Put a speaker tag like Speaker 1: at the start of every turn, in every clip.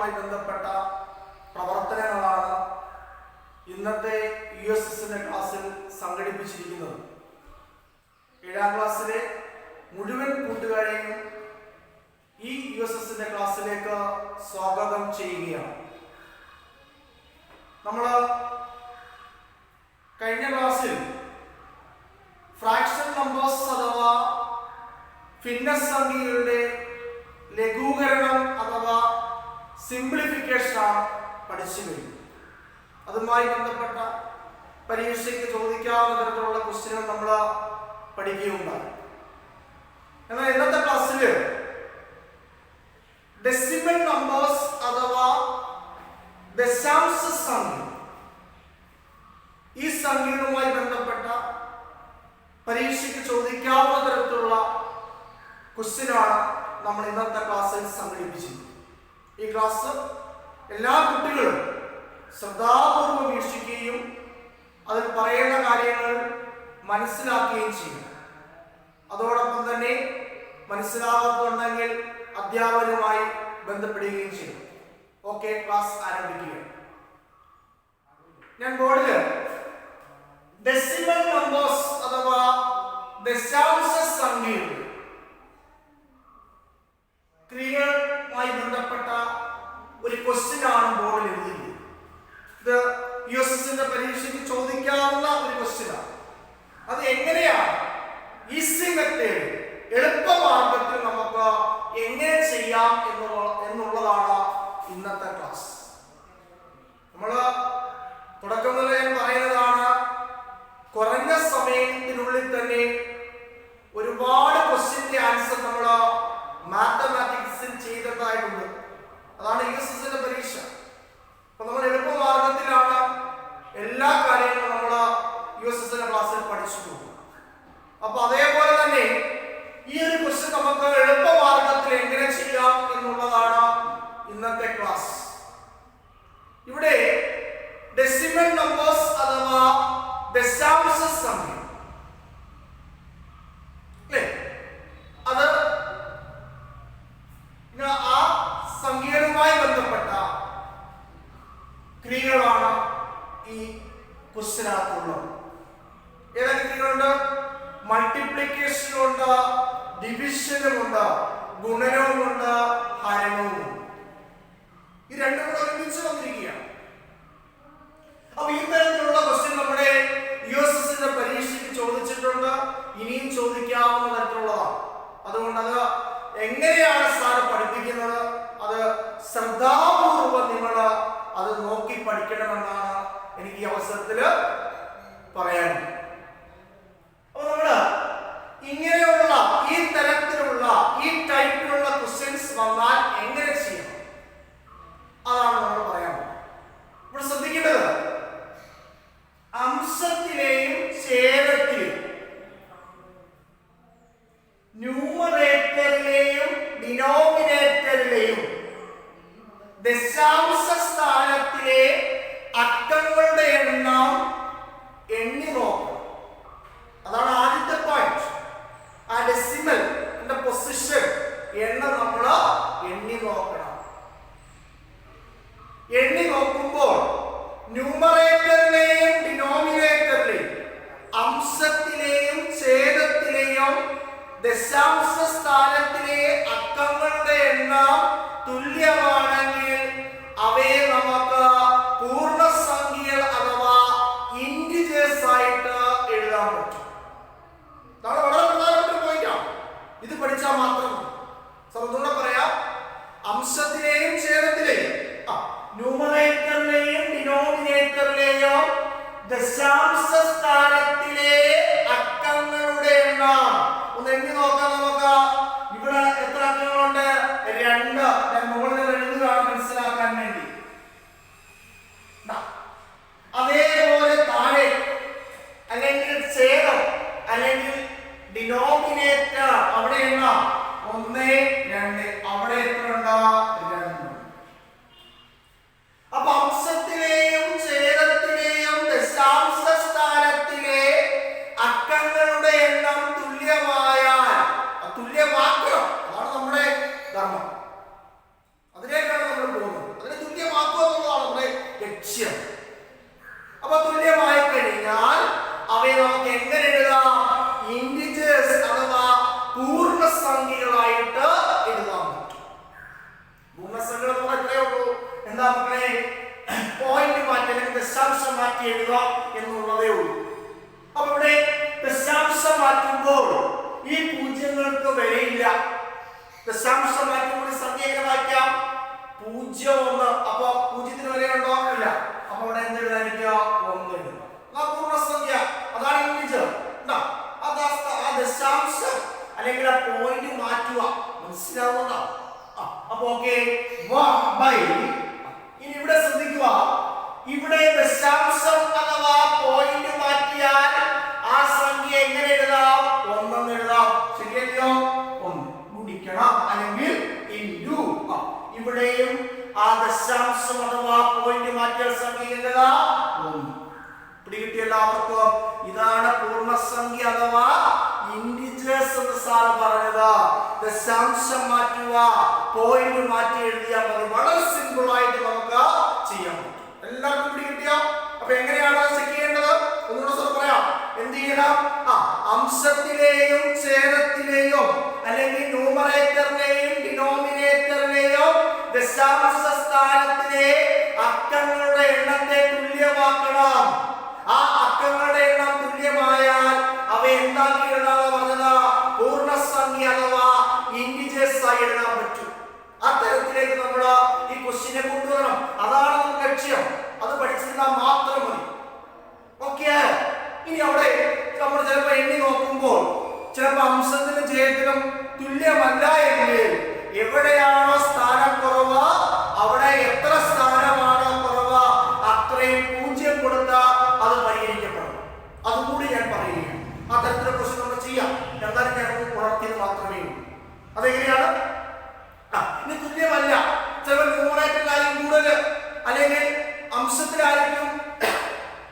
Speaker 1: ക്ലാസ്സുമായി ബന്ധപ്പെട്ട പ്രവർത്തനങ്ങളാണ് ഇന്നത്തെ USSന്റെ ക്ലാസ്സിൽ സംഘടിപ്പിച്ചിരിക്കുന്നത്. 7ാം ക്ലാസ്സിലെ മുഴുവൻ കൂട്ടുകാരെയും ഈ USSന്റെ ക്ലാസ്സിലേക്ക് സ്വാഗതം ചെയ്യുകയാണ്. നമ്മൾ കഴിഞ്ഞ ക്ലാസ്സിൽ ഫ്രാക്ഷൻ നമ്പേഴ്സ് അഥവാ ഭിന്നസംഖ്യകളുടെ ലഘൂകരണം അഥവാ സിംപ്ലിഫിക്കേഷൻ ആണ് പഠിച്ചു കഴിഞ്ഞു. അതുമായി ബന്ധപ്പെട്ട പരീക്ഷയ്ക്ക് ചോദിക്കാവുന്ന തരത്തിലുള്ള ക്വസ്റ്റ്യനുകൾ നമ്മൾ പഠിക്കുകയുണ്ടായി. എന്നാൽ ഇന്നത്തെ ക്ലാസ്സിൽ ഡെസിമൽ നമ്പേഴ്സ് അഥവാ ദശാംശ സംഖ്യ, ഈ സംഖ്യകളുമായി ബന്ധപ്പെട്ട പരീക്ഷയ്ക്ക് ചോദിക്കാവുന്ന തരത്തിലുള്ള ക്വസ്റ്റ്യനാണ് നമ്മൾ ഇന്നത്തെ ക്ലാസ്സിൽ സംഘടിപ്പിച്ചത്. ഈ ക്ലാസ് എല്ലാ കുട്ടികളും ശ്രദ്ധാപൂർവ്വം വീക്ഷിക്കുകയും അതിൽ പറയുന്ന കാര്യങ്ങൾ മനസ്സിലാക്കുകയും ചെയ്യും. അതോടൊപ്പം തന്നെ മനസ്സിലാകാത്തുണ്ടെങ്കിൽ അധ്യാപകരുമായി ബന്ധപ്പെടുകയും ചെയ്യും. ഓക്കെ, ക്ലാസ് ആരംഭിക്കുക. ഞാൻ ബോർഡിൽ ഡെസിമൽ നമ്പേഴ്സ് അഥവാ ദശാംശ സംഖ്യകൾ ക്രിയകളുമായി ബന്ധപ്പെട്ട ഒരു ക്വസ്റ്റ്യൻ ആണ് ബോർഡിൽ എഴുതിയത്. ഇത് USSന്റെ പരീക്ഷയ്ക്ക് ചോദിക്കാവുന്ന ഒരു ക്വസ്റ്റ്യൻ ആണ്. അത് എങ്ങനെയാണ് ഈസി മെത്തേഡ്, എളുപ്പമാർഗത്തിൽ നമുക്ക് എങ്ങനെ ചെയ്യാം എന്നുള്ളതാണ് ഇന്നത്തെ ക്ലാസ്. നമ്മൾ തുടക്കം മുതലേ ഞാൻ പറയുന്നതാണ്, കുറഞ്ഞ സമയത്തിനുള്ളിൽ തന്നെ ഒരുപാട് ക്വസ്റ്റ്യന്റെ ആൻസർ നമ്മൾ മാത്തമാറ്റിക്സിൽ ചെയ്തതായിട്ടുണ്ട്. അതാണ് USSന്റെ പരീക്ഷ. അപ്പൊ നമ്മൾ എളുപ്പമാർഗത്തിലാണ് എല്ലാ കാര്യങ്ങളും നമ്മൾ USSന്റെ ക്ലാസ്സിൽ പഠിച്ചു പോകും. അപ്പൊ അതേപോലെ തന്നെ ഈ ഒരു ക്വസ്റ്റ്യൻ നമുക്ക് എളുപ്പമാർഗത്തിൽ എങ്ങനെ ചെയ്യാം എന്നുള്ളതാണ് ഇന്നത്തെ ക്ലാസ്. ഇവിടെ ഡെസിമൽ നമ്പേഴ്സ് അഥവാ ദശാംശ സംഖ്യ അല്ലേ, അത് ആ സംഖ്യകളുമായി ബന്ധപ്പെട്ട ക്രിയകളാണ് ഈ ക്വസ്റ്റ്യനകത്തുള്ളത്. ഏതൊക്കെ ക്രിയകളുണ്ട്? മൾട്ടിപ്ലിക്കേഷനുണ്ട്, ഡിവിഷനുമുണ്ട്, ഗുണനവുമുണ്ട്, ഹരണവുമുണ്ട്. ഈ രണ്ടും കൂടെ ഒരുമിച്ച് വന്നിരിക്കുകയാണ്. അപ്പൊ ഈ തരത്തിലുള്ള ക്വസ്റ്റ്യൻ നമ്മുടെ USSന്റെ പരീക്ഷയ്ക്ക് ചോദിച്ചിട്ടുണ്ട്, ഇനിയും ചോദിക്കാവുന്ന തരത്തിലുള്ളതാണ്. അതുകൊണ്ട് അത് എങ്ങനെയാണ് സാർ പഠിപ്പിക്കുന്നത്, അത് ശ്രദ്ധാപൂർവം നിങ്ങൾ അത് നോക്കി പഠിക്കണമെന്നാണ് എനിക്ക് ഈ അവസരത്തിൽ പറയാനുള്ളത്. അപ്പൊ നമ്മള് ഇങ്ങനെയുള്ള ഈ തരത്തിലുള്ള ഈ ടൈപ്പിലുള്ള ക്വസ്റ്റ്യൻസ് വന്നാൽ എങ്ങനെ ചെയ്യണം, അതാണ് നമ്മൾ പറയാൻ പോകുന്നത്. ഇവിടെ ശ്രദ്ധിക്കേണ്ടത് അംശത്തിലെയും ഛേദത്തിലെയും ന്യൂമറേറ്ററിലെയും ഡിനോമിനേറ്ററിലെയും ദശാംശ സ്ഥാനത്തിലെ അക്കങ്ങളുടെ എണ്ണം എണ്ണി നോക്കണം. അതാണ് ആദ്യത്തെ പോയിന്റ്. ആ ഡെസിമൽ പൊസിഷൻ എണ്ണം നമ്മൾ എണ്ണി നോക്കണം. എണ്ണി നോക്കുമ്പോൾ ന്യൂമറേറ്ററിലെയും ഡിനോമിനേറ്ററിലെയും അംശത്തിലെയും ഛേദത്തിലെയും ദശാംശ സ്ഥാനത്തിലെ അക്കങ്ങളുടെ എണ്ണം തുല്യമാണെങ്കിൽ അവയെ നമുക്ക് പൂർണ്ണസംഖ്യകൾ അഥവാ ഇന്റിജേഴ്സ് ആയിട്ട് എഴുതാൻ പറ്റും. ഇതാണ് വളരെ പ്രധാനപ്പെട്ട പോയിന്റാണ്. ഇത് പഠിച്ചാൽ മാത്രം ഒന്നുകൂടെ പറയാം. അംശത്തിലെയും ഛേദത്തിലെയും ന്യൂമറേറ്ററിലെയും ഡിനോമിനേറ്ററിലെയും ദശാംശ സ്ഥാനത്തിലെ അക്കങ്ങളുടെ എണ്ണം ഒന്ന് എണ്ണി നോക്കാം നമുക്ക്. ഇവിടെ എത്ര അക്കങ്ങളുണ്ട്? 2. ഞാൻ മുകളിൽ എഴുതുകയാണ് മനസ്സിലാക്കാൻ വേണ്ടി. അതേപോലെ താഴെ അല്ലെങ്കിൽ ഛേദം അല്ലെങ്കിൽ ഡിനോമിനേറ്റർ അവിടെ എണ്ണം 1, 2. അവിടെ എത്ര ഉണ്ട്? 2. അപ്പൊ അംശത്തിലെയും ഛേദത്തിലെയും ദശാംശ പൂജ്യം. അപ്പൊ തുല്യമായി കഴിഞ്ഞാൽ അവയെ നമുക്ക് എങ്ങനെ എഴുതാം? ഇന്റിജേഴ്സ് അഥവാ പൂർണ്ണസംഖ്യകളായിട്ട് എഴുതാൻ പറ്റും. പൂർണ്ണസംഖ്യകൾ എന്ന് പറഞ്ഞാൽ എത്രയേ ഉള്ളൂ? എന്താ മക്കളെ? പോയിന്റ് മാറ്റി അല്ലെങ്കിൽ ദശാംശം മാറ്റി എഴുതാം എന്നുള്ളതേ ഉള്ളൂ. അപ്പൊ ഇവിടെ ദശാംശം മാറ്റുമ്പോൾ ഈ പൂജ്യങ്ങൾക്ക് വിലയില്ല. ദശാംശം മാറ്റുമ്പോൾ സംഖ്യ എങ്ങനെ വായിക്കാം? 0 1. അപ്പൊ പൂജ്യത്തിന് വിലയുണ്ടോ? ഇല്ല. അപ്പൊ ഇവിടെ എന്ത് എഴുതാനിരിക്കുക? 1 എഴുതുക. പൂർണ്ണസംഖ്യ അതാണ് ഇന്റിജർ. ആ ദശാംശം അല്ലെങ്കിൽ ആ പോയിന്റ് മാറ്റുക. മനസ്സിലാവുന്നുണ്ടോ? അപ്പൊ ഓക്കെ. ഇനി ഇവിടെ ശ്രദ്ധിക്കുക, ഇവിടെ ദശാംശം അഥവാ പോയിന്റ് മാറ്റിയാൽ ആ സംഖ്യ എങ്ങനെ എഴുതാം? 1 എന്ന് എഴുതാം. ശരിയല്ലോ? 1 ഗുണിക്കണം അല്ലെങ്കിൽ ഇൻടു. ഇവിടെയും ആ ദശാംശം അഥവാ പോയിന്റ് മാറ്റിയാൽ സംഖ്യ എഴുതാം 1. പിടികിട്ടിയ എല്ലാവർക്കും? ഇതാണ് പൂർണ്ണസംഖ്യ അഥവാ ഇന്റിജേഴ്സ് എന്ന് സാർ പറഞ്ഞത്. ദശാംശം മാറ്റുക, പോയിന്റ് മാറ്റി എഴുതിയാൽ മതി. വളരെ സിമ്പിൾ ആയിട്ട് നമുക്ക് ചെയ്യാൻ പറ്റും. എല്ലാവർക്കും പിടികിട്ടിയോ? അപ്പൊ എങ്ങനെയാണ് ചെക്ക് ചെയ്യേണ്ടത്? ഒന്നുകൂടെ സാർ പറയാം. എന്ത് ചെയ്യണം? അംശത്തിലെയും ഛേദത്തിലെയും അല്ലെങ്കിൽ ന്യൂമറേറ്ററിനെയും ഡിനോമിനേറ്ററിനെയും ദശാംശ സ്ഥാനത്തിലെ അക്കങ്ങളുടെ എണ്ണത്തെ തുല്യമാക്കണം. ആ അക്കങ്ങളുടെ എണ്ണം തുല്യമായാൽ അവ എന്താക്കി എഴുതാന്ന് പറഞ്ഞത്? പൂർണ്ണസംഖ്യ അഥവാ ഇന്റിജേഴ്സ് ആയി എഴുതാൻ പറ്റും. അത്തരത്തിലേക്ക് നമ്മൾ ഈ ക്വസ്റ്റ്യനെ കൊണ്ടുവരണം. അതാണ് നമുക്ക് ലക്ഷ്യം. അത് പഠിച്ചിരുന്നാൽ മാത്രം മതി. ഓക്കെ. ഇനി അവിടെ നമ്മൾ ചിലപ്പോൾ എണ്ണി നോക്കുമ്പോൾ ചിലപ്പോൾ അംശത്തിനും ഛേദത്തിനും തുല്യമല്ല എങ്കിൽ എവിടെയാണോ സ്ഥാനക്കുറവ് അവിടെ എത്ര സ്ഥാനമാണോ കുറവ് അത്രയും 0 കൊടുത്താൽ അത് പരിഹരിക്കപ്പെടും. അതുകൂടി ഞാൻ പറയുകയാണ്. അത്തരത്തിലുള്ള ക്വസ്റ്റ്യൻ നമ്മൾ ചെയ്യാം. എന്തായാലും ഞാൻ ഉണർത്തിയത് മാത്രമേ ഉള്ളൂ. അതെങ്ങനെയാണ്? ഇനി തുല്യമല്ല, ചിലപ്പോൾ ന്യൂമറേറ്ററിലായിരിക്കും കൂടുതൽ അല്ലെങ്കിൽ അംശത്തിലായിരിക്കും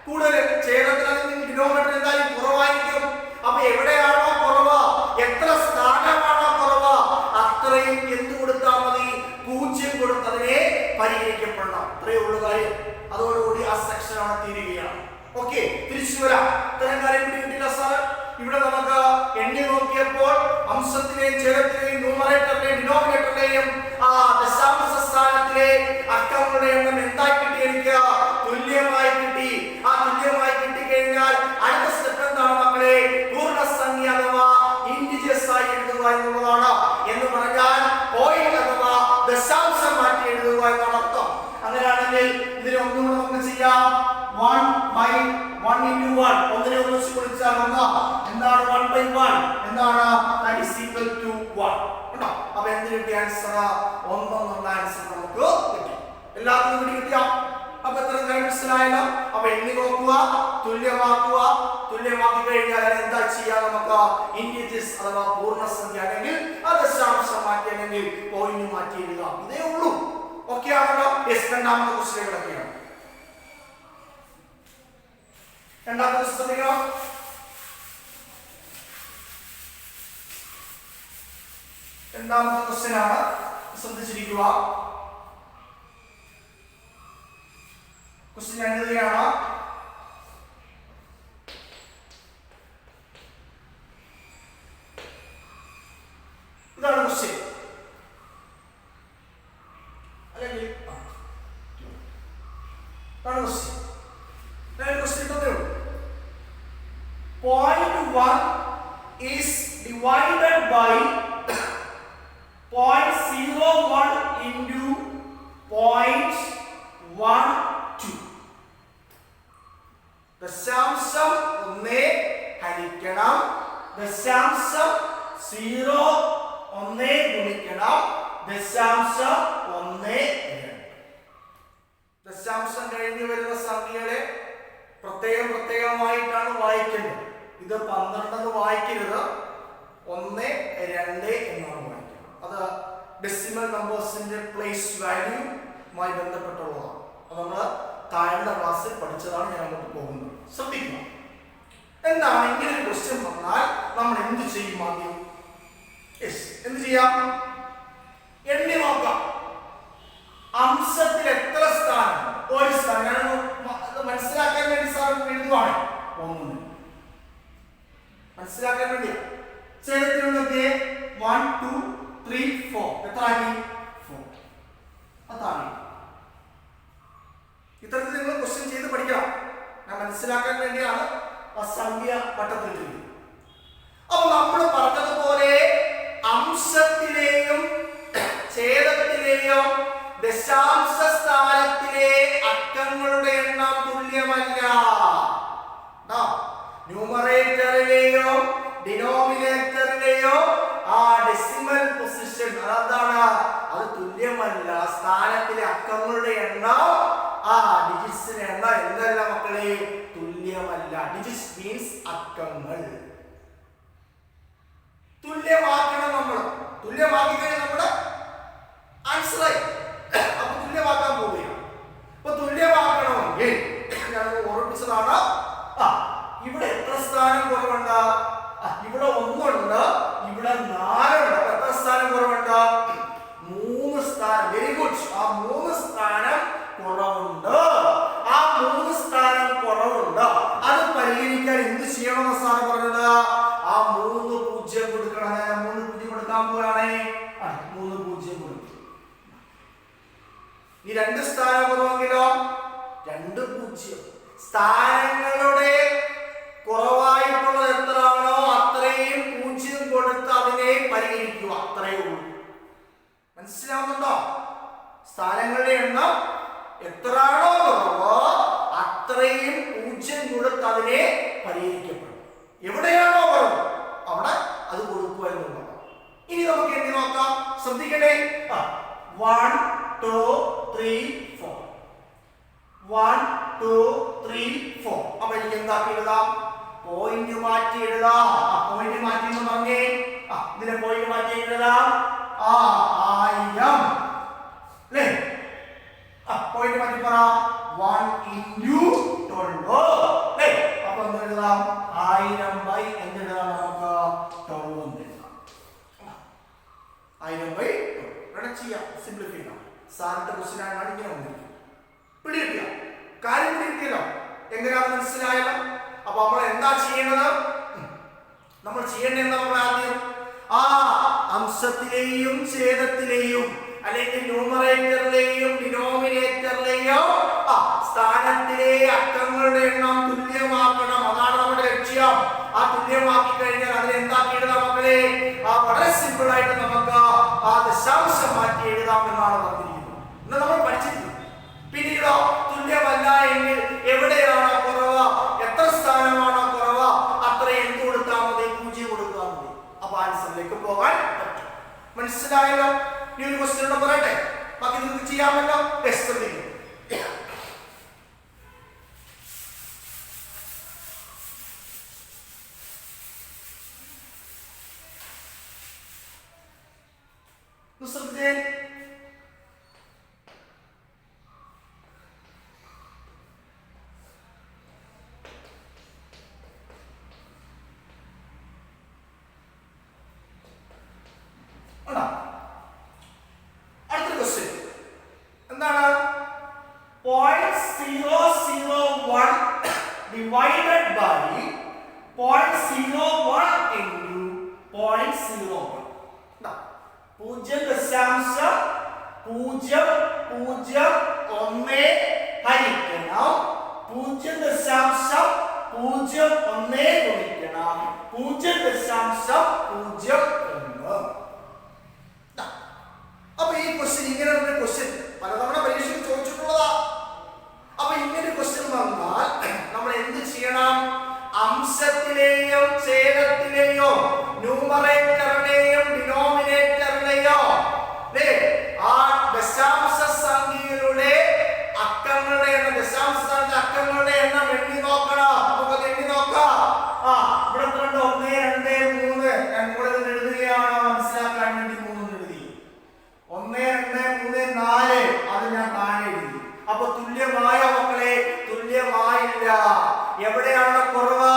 Speaker 1: കൂടുതൽ, ഛേദത്തിലാണെങ്കിൽ ഡിനോമിനേറ്റർ എന്തായാലും കുറവായിരിക്കും. അപ്പൊ എവിടെയാണോ കുറവ്, എത്ര സ്ഥാനമാണോ കുറവ് അത്രയും എന്ത് കൊടുത്താൽ മതി? 0 കൊടുത്തതിനെ പരിഹരിക്കപ്പെടണം. അത്രയേ ഉള്ളൂ കാര്യം. അതോടുകൂടി ആ സെക്ഷൻ അവിടെ തീരുകയാണ്. ഓക്കെ. തിരിച്ചു വരാം. ഇത്തരം കാര്യം കിട്ടിയിട്ടില്ല സാർ. ഇവിടെ നമുക്ക് എണ്ണി നോക്കിയപ്പോൾ അംശത്തിലെയും ഛേദത്തിലെയും ന്യൂമറേറ്ററിലെയും ഡിനോമിനേറ്ററിലെയും ആ ദശാംശ സ്ഥാനത്തിലെ അക്കങ്ങളുടെ എണ്ണം എന്തായി കിട്ടി? എനിക്ക് തുല്യമായി കിട്ടി. ആ തുല്യമായി കിട്ടിക്കഴിഞ്ഞാൽ അടുത്ത സ്റ്റെപ്പ് എന്താണ് മക്കളെ? പൂർണ്ണസംഖ്യ അഥവാ ഇന്റിജേഴ്സ് ആയി എഴുതുക എന്നുള്ളതാണ്. എന്ന് പറഞ്ഞാൽ പോയിന്റ് അഥവാ ദശാംശം മാറ്റി എഴുതുക എന്നാണ് അർത്ഥം. അങ്ങനെയാണെങ്കിൽ ഇതിനെ ഒന്നുകൂടെ നമുക്ക് ചെയ്യാം. 1/1 into 1. ഒന്നിനെ ഒന്നിച്ച് വിളിച്ചാൽ എന്താണ് 1/1? എന്താണ്? that is equal to 1. കണ്ടോ? അപ്പോൾ എന്ത് കിട്ടി? ആൻസർ 1 എന്നുള്ള ആൻസർ നമുക്ക് കിട്ടി. എല്ലാവർക്കും കൂടി കിട്ടിയോ? അപ്പോൾ എത്ര കാര്യം മനസ്സിലായല്ലോ? അപ്പോൾ എണ്ണി നോക്കുക, തുല്യമാക്കുക. തുല്യമാക്കി കഴിഞ്ഞാൽ എന്താ ചെയ്യാ? നമുക്ക് ഇന്റിജേഴ്സ് അഥവാ പൂർണ്ണസംഖ്യ അല്ലെങ്കിൽ ദശാംശം മാറ്റി അല്ലെങ്കിൽ പോയിന്റ് മാറ്റി എഴുതാം. ഇതേ ഉള്ളൂ. ഓക്കെ ആണല്ലോ? യെസ്. രണ്ടാമത്തെ ക്വസ്റ്റ്യനുകളൊക്കെയാണ്. രണ്ടാമത്തെ ശ്രദ്ധിക്കണം. രണ്ടാമത്തെ ക്വസ്റ്റ്യൻ ആണ്. ശ്രദ്ധിച്ചിരിക്കുക. ക്വസ്റ്റ്യൻ എഴുതുകയാണ്. ഇതാണ് ക്വസ്റ്റ്യൻ. അല്ലെങ്കിൽ ഇതാണ് ക്വസ്റ്റ്യൻ. ക്വസ്റ്റ്യൻ ഇത്രയേ ഉള്ളൂ. 0.1 is divided by 0.01 into 0.12. ദശാംശം 1 ഹരിക്കണം ദശാംശം 0.1 ഗുണിക്കണം ദശാംശം 1. ദശാംശം കഴിഞ്ഞു വരുന്ന സംഖ്യകളെ പ്രത്യേകമായിട്ടാണ് വായിക്കേണ്ടത്. ഇത് 12 എന്ന് വായിക്കരുത്, 1, 2 എന്നാണ് വായിക്കുന്നത്. അത് ഡെസിമൽ നമ്പേഴ്സിന്റെ പ്ലേസ് വാല്യൂമായി ബന്ധപ്പെട്ടുള്ളതാണ്. അത് നമ്മൾ താഴ്ന്ന ക്ലാസ്സിൽ പഠിച്ചതാണ്. ഞാൻ അങ്ങോട്ട് പോകുന്നത്. ശ്രദ്ധിക്കുക. എന്താണ് ഇങ്ങനെ ഒരു ക്വസ്റ്റ്യൻ വന്നാൽ നമ്മൾ എന്ത് ചെയ്യും? ആദ്യം എന്ത് ചെയ്യാം? എണ്ണി നോക്കാം. അംശത്തിൽ എത്ര സ്ഥാനം? ഒരു സ്ഥാനം. ഡിജിറ്റ്സിന്റെ എണ്ണം എന്തല്ല മക്കളെ, തുല്യമല്ല. ഡിജിറ്റ്സ് മീൻസ് അക്കങ്ങൾ. തുല്യമാക്കണം. നമ്മൾ തുല്യമാക്കി കഴിഞ്ഞാൽ നമ്മുടെ ആൻസറായി. അപ്പൊ തുല്യമാക്കാൻ പോവുകയാണ്. അപ്പൊ തുല്യമാക്കണമെങ്കിൽ ഞാൻ ഓർമ്മിച്ചതാണ്, ഇവിടെ എത്ര സ്ഥാനം കുറവുണ്ട്? ഇവിടെ 1 ഉണ്ട്, ഇവിടെ 4 ഉണ്ട്. എത്ര സ്ഥാനം കുറവുണ്ട്? 3 സ്ഥാനം. Very good. ആ 3 സ്ഥാനം കുറവുണ്ട്. ആ 3 സ്ഥാനം കുറവുണ്ട്. അത് പരിഹരിക്കാൻ എന്ത് ചെയ്യണമെന്ന് സാർ പറഞ്ഞത്? ആ 3 0 കൊടുക്കണം. ഞാൻ 3 0 കൊടുക്കാൻ പോവാണേ. 3 0 കൊടുക്കും. ഈ 2 സ്ഥാനം കുറവെങ്കിലോ 2 0. സ്ഥാനങ്ങളുടെ കുറവായിട്ടുള്ളത് എത്രയാണോ അത്രയും 0 കൊടുത്ത് അതിനെ പരിഹരിക്കുക. അത്രയേ ഉള്ളൂ. മനസ്സിലാവുന്നുണ്ടോ? സ്ഥാനങ്ങളുടെ എണ്ണം എത്രയാണോ കുറവ് അത്രയും 0 കൊടുത്ത് അതിനെ പരിഹരിക്കപ്പെടും. എവിടെയാണോ കുറവ് അവിടെ അത് കൊടുക്കുക എന്നുള്ളതാണ്. ഇനി നമുക്ക് എന്ത് നോക്കാം? ശ്രദ്ധിക്കണേ. 1 2 3 4. 1 2 3 4. അപ്പൊ എനിക്ക് എന്താക്കി എഴുതാം? പോയിന്റ് മാറ്റി എഴുതാം. പോയിന്റ് മാറ്റി എന്ന് പറഞ്ഞേ, ഇതിനെ പോയിന്റ് മാറ്റി എഴുതാം. 1000 അല്ലേ? പോയിന്റ് മാറ്റി പറ. 1 into 12 അല്ലേ? അപ്പൊ എന്ത് എഴുതാം? 1000 എന്തെഴുതാം? നമുക്ക് 12 എഴുതാം. 1000 ചെയ്യാം. സിംപ്ലിഫൈ ചെയ്യാം. സാറിന്റെ ക്വസ്റ്റ്യൻ ആണ് ഇങ്ങനെ വന്നിരിക്കുന്നത്. പിടികിട്ടിയ കാര്യം പിടികിട്ടിയല്ലോ. എങ്ങനെയാണെന്ന് മനസ്സിലായല്ലോ. അപ്പൊ നമ്മൾ എന്താ ചെയ്യേണ്ടത്? നമ്മൾ ചെയ്യേണ്ടത് നമ്മൾ ആദ്യം അംശത്തിലെയും ഛേദത്തിലെയും അല്ലെങ്കിൽ ന്യൂമറേറ്ററിലെയും ഡിനോമിനേറ്ററിലെയും സ്ഥാനത്തിലെ അക്കങ്ങളുടെ എണ്ണം തുല്യമാക്കണം. അതാണ് നമ്മുടെ ലക്ഷ്യം. ആ തുല്യമാക്കി കഴിഞ്ഞാൽ അതിനെ എന്താക്കി എഴുതാം മക്കളെ? വളരെ സിമ്പിൾ ആയിട്ട് നമുക്ക് ദശാംശം മാറ്റി എഴുതാം എന്നാണ് പറഞ്ഞിരിക്കുന്നത്. ഇന്ന് നമ്മൾ പഠിച്ചിരിക്കുന്നു. പിന്നീടോ തുല്യമല്ല എങ്കിൽ എവിടെയാണോ കുറവ്, എത്ര സ്ഥാനമാണോ കുറവ് അത്ര എന്ത് കൊടുത്താൽ മതി? 0 കൊടുത്താൽ മതി. അപ്പൊ ആൻസറിലേക്ക് പോകാൻ പറ്റും. മനസ്സിലായല്ലോ? ഈ ഒരു ക്വസ്റ്റ്യൻ പറയട്ടെ, ബാക്കി നിങ്ങൾക്ക് ചെയ്യാമല്ലോ. ശ്രദ്ധിക്കും. അടുത്ത ക്വസ്റ്റ്യൻ എന്താണ്? 0.001 divided by 0.01 into 0.01. 0.001 ഹരിക്കണം 0.01 ഗുണിക്കണം 0.01. അപ്പൊ ഈ ക്വസ്റ്റ്യൻ ഇങ്ങനെ ഒരു ക്വസ്റ്റ്യൻ പലതവണ പരീക്ഷയിൽ ചോദിച്ചിട്ടുള്ളതാ. അപ്പൊ ഇങ്ങനെ ക്വസ്റ്റ്യൻ വന്നാൽ നമ്മൾ എന്ത് ചെയ്യണം? അംശത്തിലെയോ ഛേദത്തിലെയോ ന്യൂമറേറ്ററിലെയോ ഡിനോമിനേറ്ററിലെയോ ആ ദശാംശ സംഖ്യയിലൂടെ അക്കങ്ങളുടെ എണ്ണം, ദശാംശ സ്ഥാനത്തെ അക്കങ്ങളുടെ എണ്ണം എണ്ണി നോക്കണം. നമുക്ക് എണ്ണി നോക്കാം. ഇവിടെ 1 2 3 ഞാൻ കൂടെ എഴുതുകയാണ് മനസ്സിലാക്കാൻ വേണ്ടി. 3 എഴുതി. 1 2 3 4 അത് ഞാൻ താഴെ എഴുതി. അപ്പൊ തുല്യമായ മക്കളെ, തുല്യമായില്ല. എവിടെയാണ് കുറവ്?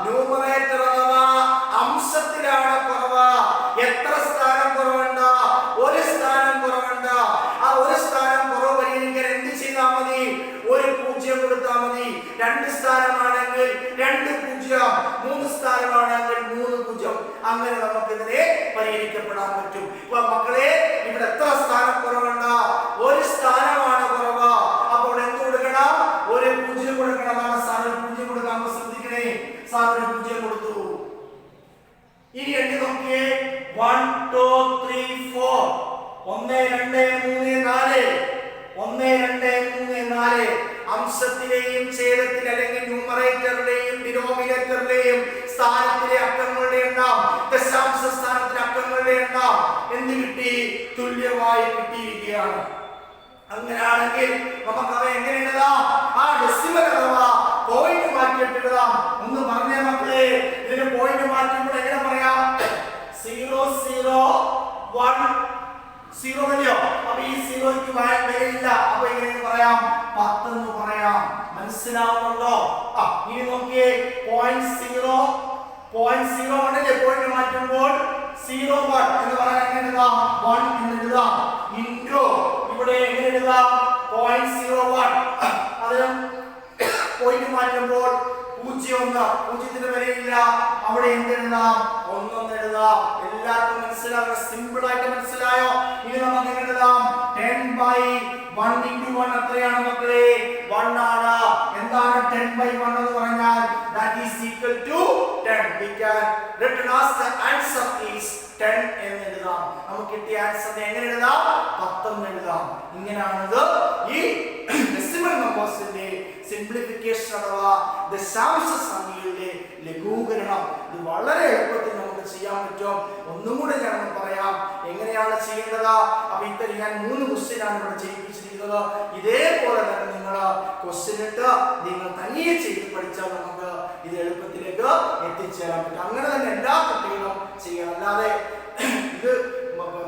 Speaker 1: ന്യൂമറേറ്റർ അഥവാ അംശത്തിലാണ് കുറവ്. എത്ര സ്ഥാനം കുറവുണ്ട്? 1 സ്ഥാനം കുറവുണ്ട്. ആ 1 സ്ഥാനം കുറവ് പരിഹരിക്കാൻ എന്ത് ചെയ്താൽ മതി? 1 0 കൊടുത്താൽ മതി. 2 സ്ഥാനമാണെങ്കിൽ 2 0, 3 സ്ഥാനമാണെങ്കിൽ 3 0. അങ്ങനെ നമുക്ക് ഇതിനെ പരിഹരിക്കപ്പെടാൻ പറ്റും. ഇപ്പൊ മക്കളെ ഇവിടെ എത്ര സ്ഥാനം കുറവുണ്ട്? 1 സ്ഥാനമാണ് കുറവ്. അപ്പോൾ എന്ത് കൊടുക്കണം? 1 0 കൊടുക്കണം. സാറ് 0 കൊടുക്കാൻ ശ്രദ്ധിക്കണേ. സാറ് 0 കൊടുത്തു. ഇനി എണ്ണി നോക്കിയേ. 1 2 3 4 1 2 3 4 1 2 3 4 അംശത്തിലെയും ഛേദത്തിലെ അല്ലെങ്കിൽ ന്യൂമറേറ്ററിലെയും ഡിനോമിനേറ്ററിലെയും സ്ഥാനത്തിലെ അക്കങ്ങളുടെ എണ്ണം, ദശാംശ സ്ഥാനത്തിലെ അക്കങ്ങളുടെ എണ്ണം എന്ത് കിട്ടി? തുല്യമായി കിട്ടിയിരിക്കുകയാണ്. അങ്ങനെയാണെങ്കിൽ നമുക്ക് അവ എങ്ങനെ എഴുതാം? ആ ഡെസിമൽ അഥവാ പോയിന്റ് മാറ്റിയിട്ട് എഴുതാം. ഒന്ന് പറഞ്ഞേ മക്കളെ, ഇതിന് പോയിന്റ് മാറ്റുമ്പോൾ എങ്ങനെ പറയാം? 0 0 1 0 അല്ലയോ? അപ്പൊ ഈ 0ക്ക് വിലയില്ല. അപ്പൊ എങ്ങനെ പറയാം? 10 എന്ന് പറയാം. മനസ്സിലാവുന്നുണ്ടോ? ഇനി നോക്കിയേ, 0.01 അല്ലേ പോയിന്റ് മാറ്റുമ്പോൾ 01 എന്ന് പറയാൻ എങ്ങനെ എഴുതാം? 1 എന്ന് എഴുതാം. ഇൻറ്റു ഇവിടെ എങ്ങനെ എഴുതാം? 0.01. അതിന് പോയിന്റ് മാറ്റുമ്പോൾ 0 പൂജ്യത്തിന് വിലയില്ല. അവിടെ എന്തെഴുതാം? 1 എന്ന് എഴുതാം. എല്ലാവർക്കും മനസ്സിലാവുക? സിമ്പിൾ ആയിട്ട് മനസ്സിലായോ? ഇനി നമുക്ക് എങ്ങനെ എഴുതാം? 10/1 into 1 എത്രയാണ് മക്കളെ? 1 ആണ്. എന്താണ് 10/1 എന്ന് പറഞ്ഞാൽ? That is equal to 10. We can written as the answer is 10 എന്ന് എഴുതാം. നമുക്ക് കിട്ടിയ ആൻസർ എങ്ങനെ എഴുതാം? 10 എന്ന് എഴുതാം. ഇങ്ങനെയാണിത് ഈ ഡെസിമൽ നമ്പേഴ്സിന്റെ സിംപ്ലിഫിക്കേഷൻ അഥവാ ദശാംശ സംഖ്യയുടെ ലഘൂകരണം. ഇത് വളരെ എളുപ്പത്തിൽ നമുക്ക് ചെയ്യാൻ പറ്റും. ഒന്നും കൂടെ ഞാൻ പറയാം എങ്ങനെയാണ് ചെയ്യേണ്ടത്. അപ്പൊ ഇത്തരം ഞാൻ 3 ക്വസ്റ്റ്യൻ ആണ് ഇവിടെ ചെയ്യിപ്പിച്ചിരിക്കുന്നത്. ഇതേപോലെ തന്നെ നിങ്ങൾ ക്വസ്റ്റ്യൻ ഇട്ട് നിങ്ങൾ തനിയെ ചെയ്ത് പഠിച്ചാൽ നമുക്ക് ഇത് എളുപ്പത്തിലേക്ക് എത്തിച്ചേരാൻ പറ്റും. അങ്ങനെ തന്നെ എല്ലാ കുട്ടികളും ചെയ്യണം. അല്ലാതെ ഇത്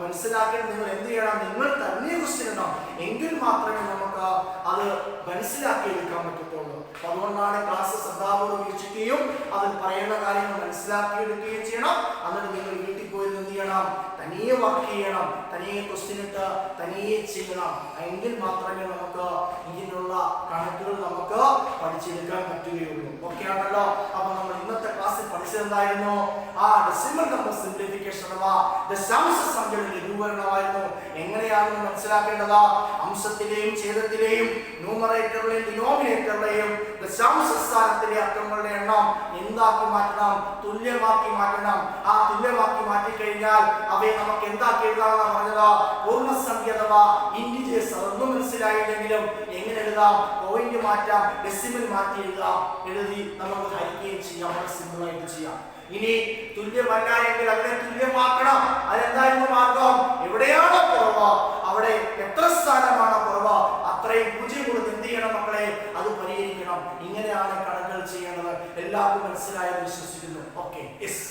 Speaker 1: മനസ്സിലാക്കി നിങ്ങൾ എന്ത് ചെയ്യണം? നിങ്ങൾ തന്നെ ക്വസ്റ്റ്യൻ ഇടണം. എങ്കിൽ മാത്രമേ നമുക്ക് അത് മനസ്സിലാക്കി എടുക്കാൻ പറ്റത്തുള്ളൂ. അതുകൊണ്ടാണ് ക്ലാസ് ശ്രദ്ധാപൂർവ്വം വീക്ഷിക്കുകയും അതിൽ പറയുന്ന കാര്യങ്ങൾ മനസ്സിലാക്കി എടുക്കുകയും ചെയ്യണം. എന്നിട്ട് നിങ്ങൾ വീട്ടിൽ പോയി എന്ത് ചെയ്യണം? തനിയെ വർക്ക് ചെയ്യണം, തനിയെ ക്വസ്റ്റ്യൻ ഇട്ട് തനിയെ ചെയ്യണം. എങ്കിൽ മാത്രമേ നമുക്ക് ഇതിനുള്ള കണക്കുകൾ നമുക്ക് പഠിച്ചെടുക്കാൻ പറ്റുകയുള്ളൂ. ഓക്കെ ആണല്ലോ? അപ്പൊ നമ്മൾ ഇന്നത്തെ ക്ലാസ്സിൽ പഠിച്ചതെന്തായിരുന്നു? ആ ഡെസിമൽ നമ്പർ സിംപ്ലിഫിക്കേഷൻ അഥവാ ദശാംശ സംഖ്യയുടെ ലഘൂകരണമായിരുന്നു. എങ്ങനെയാണ് മനസ്സിലാക്കേണ്ടത്? അംശത്തിലെയും ഛേദത്തിലെയും ന്യൂമറേറ്ററിലെയും ഡിനോമിനേറ്ററിലെയും ദശാംശ സ്ഥാനത്തിലെ അക്കങ്ങളുടെ എണ്ണം എന്താക്കി മാറ്റണം? തുല്യമാക്കി മാറ്റണം. ആ തുല്യമാക്കി മാറ്റിക്കഴിഞ്ഞാൽ അവയെ നമുക്ക് എന്താക്കി എഴുതാമെന്നാണ് പറഞ്ഞത്? പൂർണ്ണസംഖ്യ അഥവാ ഇൻഡിജേഴ്സ്. അതൊന്നും മനസ്സിലായില്ലെങ്കിലും എങ്ങനെ എഴുതാം? പോയിന്റ് മാറ്റാം, ഡെസിമൽ മാറ്റി എഴുതാം. എഴുതി നമുക്ക് ഹരിക്കുകയും ചെയ്യാം. വളരെ സിമ്പിൾ ആയിട്ട് ചെയ്യാം. ഇനി തുല്യമല്ല എങ്കിൽ അതിനെ തുല്യമാക്കണം. അതെന്തായിരുന്നു മാർഗം? എവിടെയാണോ കുറവ് അവിടെ എത്ര സ്ഥാനമാണോ കുറവ് അത്രയും 0 കൊടുത്ത് എന്ത് ചെയ്യണം മക്കളെ? അത് പരിഹരിക്കണം. ഇങ്ങനെയാണ് കണക്കുകൾ ചെയ്യേണ്ടത്. എല്ലാവർക്കും മനസ്സിലായെന്ന് വിശ്വസിക്കുന്നു. Okay, yes.